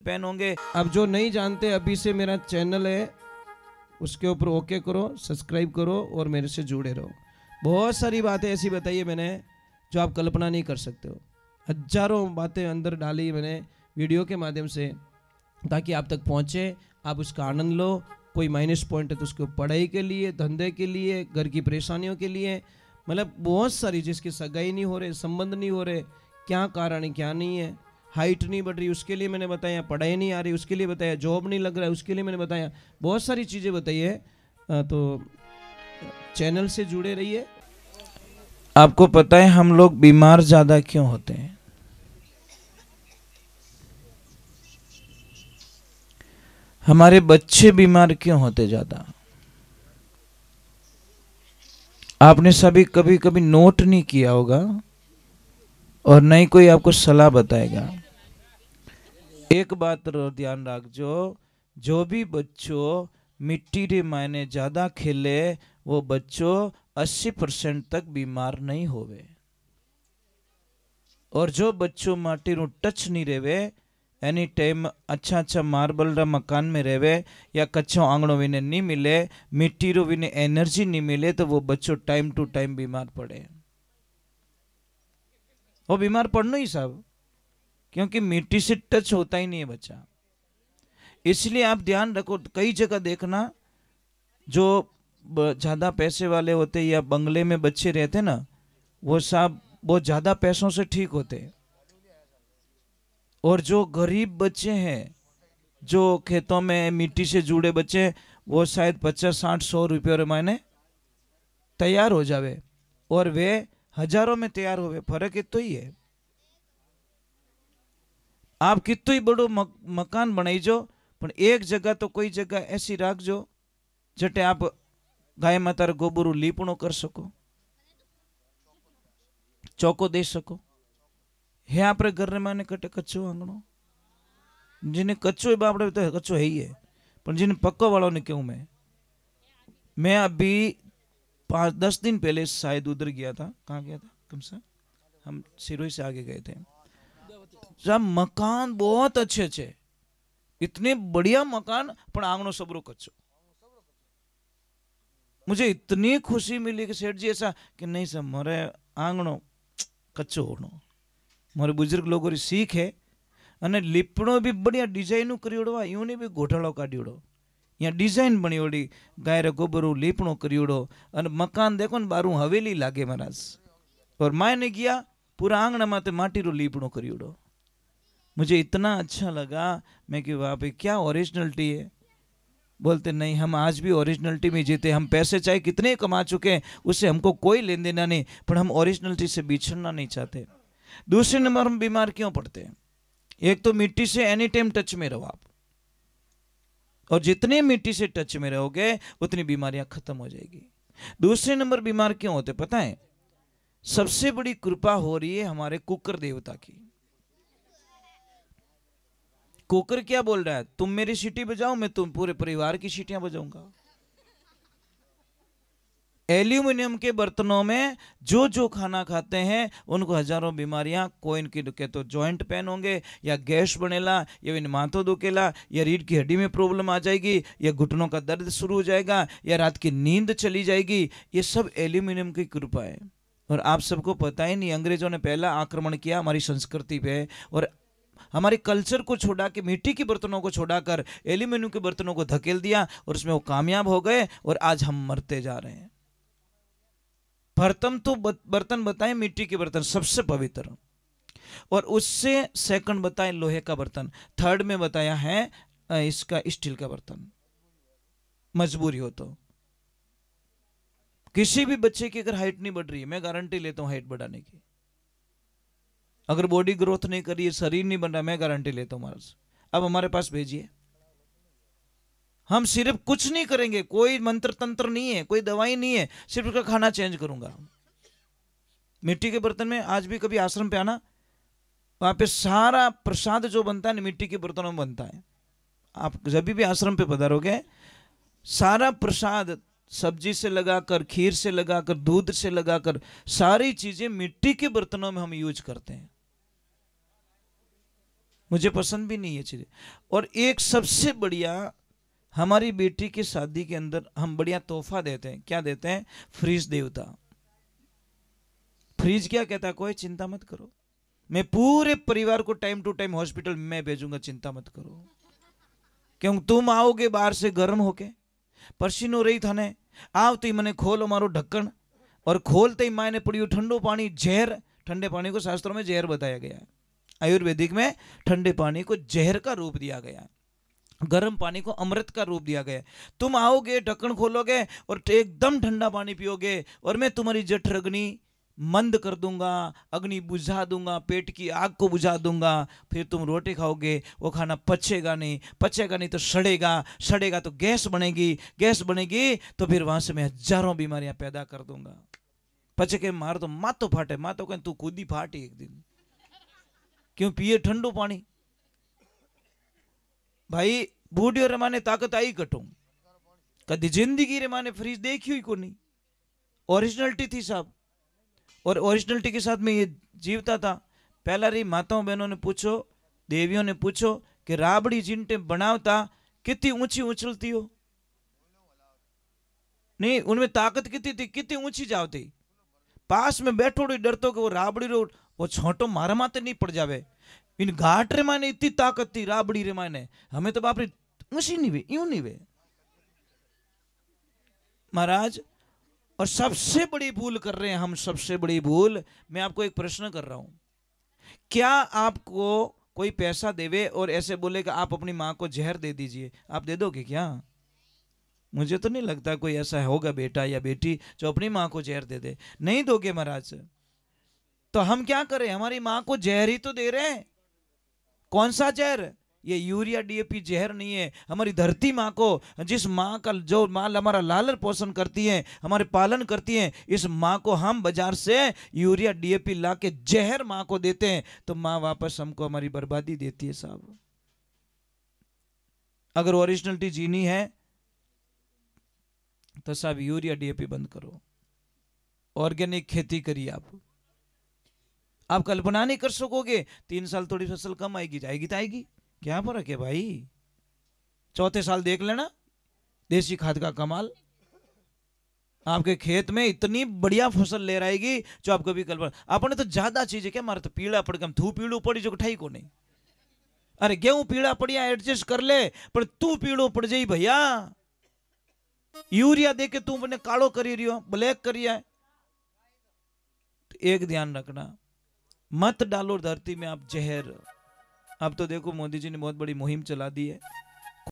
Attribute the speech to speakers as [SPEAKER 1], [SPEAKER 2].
[SPEAKER 1] Pen होंगे।
[SPEAKER 2] अब जो नहीं जानते, अभी से मेरा चैनल है, उसके ऊपर ओके करो, सब्सक्राइब करो और मेरे से जुड़े रहो। बहुत सारी बातें ऐसी बताई है मैंने जो आप कल्पना नहीं कर सकते हो। हजारों बातें अंदर डाली मैंने वीडियो के माध्यम से, ताकि आप तक पहुँचे, आप उसका आनंद लो। कोई माइनस पॉइंट है तो उसको पढ़ाई के लिए, धंधे के लिए, घर की परेशानियों के लिए, मतलब बहुत सारी, जिसकी सगाई नहीं हो रहे, संबंध नहीं हो रहे, क्या कारण है क्या नहीं है, हाइट नहीं बढ़ रही उसके लिए मैंने बताया, पढ़ाई नहीं आ रही उसके लिए बताया, जॉब नहीं लग रहा है उसके लिए मैंने बताया, बहुत सारी चीज़ें बताई है। तो चैनल से जुड़े रहिए।
[SPEAKER 1] आपको पता है हम लोग बीमार ज़्यादा क्यों होते हैं? हमारे बच्चे बीमार क्यों होते ज़्यादा? आपने सभी कभी कभी नोट नहीं किया होगा और नहीं कोई आपको सलाह बताएगा। एक बात ध्यान रखो, जो भी बच्चों मिट्टी रे मायने ज़्यादा खेले वो बच्चों 80% तक बीमार नहीं होवे। और जो बच्चों माटी रू टच नहीं रेवे, एनी टाइम अच्छा अच्छा मार्बल रा मकान में रेवे या कच्चो आंगणो विने नहीं मिले, मिट्टी रो विने एनर्जी नहीं मिले, तो वो बच्चों टाइम टू टाइम बीमार पड़े। वो बीमार पड़ना ही सब, क्योंकि मिट्टी से टच होता ही नहीं है बच्चा। इसलिए आप ध्यान रखो, कई जगह देखना जो ज़्यादा पैसे वाले होते या बंगले में बच्चे रहते ना, वो सब बहुत ज़्यादा पैसों से ठीक होते। और जो गरीब बच्चे हैं, जो खेतों में मिट्टी से जुड़े बच्चे, वो शायद 50-60-100 रुपये मायने तैयार हो जावे, और वे हजारों में तैयार होवे। फर्क इतो ही है। आप कितो ही बड़ो मकान बनाईजो, पण एक जगह तो कोई जगह ऐसी राखजो जटे आप गाय माता गोबरू लीपणो कर सको, चौको दे सको। है आपरे घर में कटे कच्चो आंगणो, जिन्हें कच्चो है बापड़े तो कच्चो है ही है, पर जिन्हें पक्को वालों ने क्यों। मैं अभी 5-10 दिन पहले शायद उधर गया था। कहाँ गया था? कम से हम सिरोही से आगे गए थे, जब मकान बहुत अच्छे अच्छे, इतने बढ़िया मकान, पर आंगणो सबरो कच्चो। मुझे इतनी खुशी मिली कि सेठ जी ऐसा कि नहीं सर, मारे आंगणो कच्चो होनो। मारे बुजुर्ग लोगों की सीख है। अने लीपणो भी बढ़िया डिजाइनू करियोड़ो, यूं नहीं भी घोटाड़ो काढ़ियोड़ो, या डिजाइन बनियोड़ी, गाय रे गोबरू लीपणो करियोड़ो, अने मकान देखो न बारू हवेली लागे महाराज। और मायने गया पूरा आंगणा माते माटी रो लीपणो करियोड़ो। मुझे इतना अच्छा लगा, मैं कि वाह भाई क्या ओरिजिनलिटी है। बोलते नहीं, हम आज भी ओरिजिनलिटी में जीते। हम पैसे चाहे कितने कमा चुके हैं, उससे हमको कोई लेन देना नहीं, पर हम ओरिजिनलिटी से बिछड़ना नहीं चाहते। दूसरे नंबर हम बीमार क्यों पड़ते हैं? एक तो मिट्टी से एनी टाइम टच में रहो आप, और जितने मिट्टी से टच में रहोगे उतनी बीमारियां खत्म हो जाएगी। दूसरे नंबर बीमार क्यों होते पता है? सबसे बड़ी कृपा हो रही है हमारे कुकर देवता की। कुकर क्या बोल रहा है? तुम मेरी सीटी बजाओ, मैं तुम पूरे परिवार की सीटियां बजाऊंगा। एल्यूमिनियम के बर्तनों में जो जो खाना खाते हैं उनको हजारों बीमारियां, कोई इनकी दुखे तो जॉइंट पेन होंगे, या गैस बनेला, या इन माथो दुखेला, या रीढ़ की हड्डी में प्रॉब्लम आ जाएगी, या घुटनों का दर्द शुरू हो जाएगा, या रात की नींद चली जाएगी। ये सब एल्यूमिनियम की कृपा है। और आप सबको पता ही नहीं, अंग्रेजों ने पहला आक्रमण किया हमारी संस्कृति पे, और हमारे कल्चर को छोड़ा के मिट्टी के बर्तनों को छोड़ाकर एल्यूमिनियम के बर्तनों को धकेल दिया, और उसमें वो कामयाब हो गए, और आज हम मरते जा रहे हैं। प्रथम तो बर्तन बताए मिट्टी के बर्तन सबसे पवित्र, और उससे सेकंड बताए लोहे का बर्तन, थर्ड में बताया है इसका स्टील का बर्तन। मजबूरी हो तो किसी भी बच्चे की अगर हाइट नहीं बढ़ रही है, मैं गारंटी लेता हूं हाइट बढ़ाने की। अगर बॉडी ग्रोथ नहीं कर रही है, शरीर नहीं बन रहा, मैं गारंटी लेता हूं महाराज, अब हमारे पास भेजिए। हम सिर्फ कुछ नहीं करेंगे, कोई मंत्र तंत्र नहीं है, कोई दवाई नहीं है, सिर्फ उसका खाना चेंज करूंगा। मिट्टी के बर्तन में आज भी कभी आश्रम पे आना, वहां पे सारा प्रसाद जो बनता है मिट्टी के बर्तनों में बनता है। आप जब भी आश्रम पे पधारोगे, सारा प्रसाद सब्जी से लगाकर, खीर से लगाकर, दूध से लगाकर, सारी चीजें मिट्टी के बर्तनों में हम यूज करते हैं। मुझे पसंद भी नहीं है चीज़ें। और एक सबसे बढ़िया, हमारी बेटी की शादी के अंदर हम बढ़िया तोहफा देते हैं। क्या देते हैं? फ्रिज देवता। फ्रिज क्या कहता है? कोई चिंता मत करो, मैं पूरे परिवार को टाइम टू टाइम हॉस्पिटल में भेजूंगा, चिंता मत करो। क्यों? तुम आओगे बाहर से गर्म होके, पसीनो रही थाने, आवती मने खोलो मारो ढक्कन, और खोलते ही मायने पड़ी ठंडो पानी, जहर। ठंडे पानी को शास्त्रों में जहर बताया गया है, आयुर्वेदिक में ठंडे पानी को जहर का रूप दिया गया है, गर्म पानी को अमृत का रूप दिया गया है। तुम आओगे, ढक्कन खोलोगे और एकदम ठंडा पानी पियोगे, और मैं तुम्हारी जठर अग्नि मंद कर दूंगा, अग्नि बुझा दूंगा, पेट की आग को बुझा दूंगा। फिर तुम रोटी खाओगे, वो खाना पचेगा नहीं, पचेगा नहीं तो सड़ेगा, सड़ेगा तो गैस बनेगी, गैस बनेगी तो फिर वहां से मैं हजारों बीमारियां पैदा कर दूंगा। पचे के मार तो मातो फाटे, मातो कहें तू खुद ही फाटी एक दिन, क्यों पिए ठंडो पानी। भाई बूढ़ियों रे माने ताकत आई कटो, कदी जिंदगी रे माने फ्रिज देखी हुई को नहीं। ओरिजिनलिटी थी साहब, और ओरिजिनलिटी के साथ में ये जीवता था। पहला री माताओं बहनों ने पूछो, देवियों ने पूछो कि राबड़ी जिनटे बनावता कितनी ऊंची उछलती हो? नहीं, उनमें ताकत कितनी थी, कितनी ऊंची जावती। पास में बैठो डरतो कि वो राबड़ी रो वो छोटो मारा माते नहीं पड़ जावे। इन घाट रे माने इतनी ताकत थी राबड़ी रे माने, हमें तो बाप रे ऊंची नहीं वे, यूं नहीं वे महाराज। और सबसे बड़ी भूल कर रहे हैं हम, सबसे बड़ी भूल। मैं आपको एक प्रश्न कर रहा हूं, क्या आपको कोई पैसा देवे और ऐसे बोले कि आप अपनी मां को जहर दे दीजिए, आप दे दोगे क्या? मुझे तो नहीं लगता कोई ऐसा होगा बेटा या बेटी जो अपनी मां को जहर दे दे। नहीं दोगे महाराज। तो हम क्या करें? हमारी मां को जहर ही तो दे रहे हैं। कौन सा जहर? ये यूरिया डीएपी जहर नहीं है। हमारी धरती माँ को, जिस माँ का जो माँ हमारा लालन पोषण करती है, हमारे पालन करती है, इस माँ को हम बाजार से यूरिया डीएपी ला के जहर माँ को देते हैं, तो माँ वापस हमको हमारी बर्बादी देती है साहब। अगर ओरिजिनलिटी जीनी है तो साहब यूरिया डीएपी बंद करो, ऑर्गेनिक खेती करिए। आप कल्पना नहीं कर सकोगे, 3 साल थोड़ी फसल कम आएगी, जाएगी तो आएगी, क्या फर्क है भाई। चौथे साल देख लेना देसी खाद का कमाल, आपके खेत में इतनी बढ़िया फसल ले आएगी जो आप कभी कल्पना। आपने तो ज्यादा चीज है क्या, मारे तो पीड़ा पड़ गया, थू पीड़ू पड़ी जो ठाई को नहीं। अरे गेहूं पीड़ा पड़िया एडजस्ट कर ले, पर तू पीड़ो पड़ जाई भैया। यूरिया दे के तू अपने कालो करी रही हो, ब्लैक करिया। एक ध्यान रखना, मत डालो धरती में आप जहर। अब तो देखो मोदी जी ने बहुत बड़ी मुहिम चला दी है,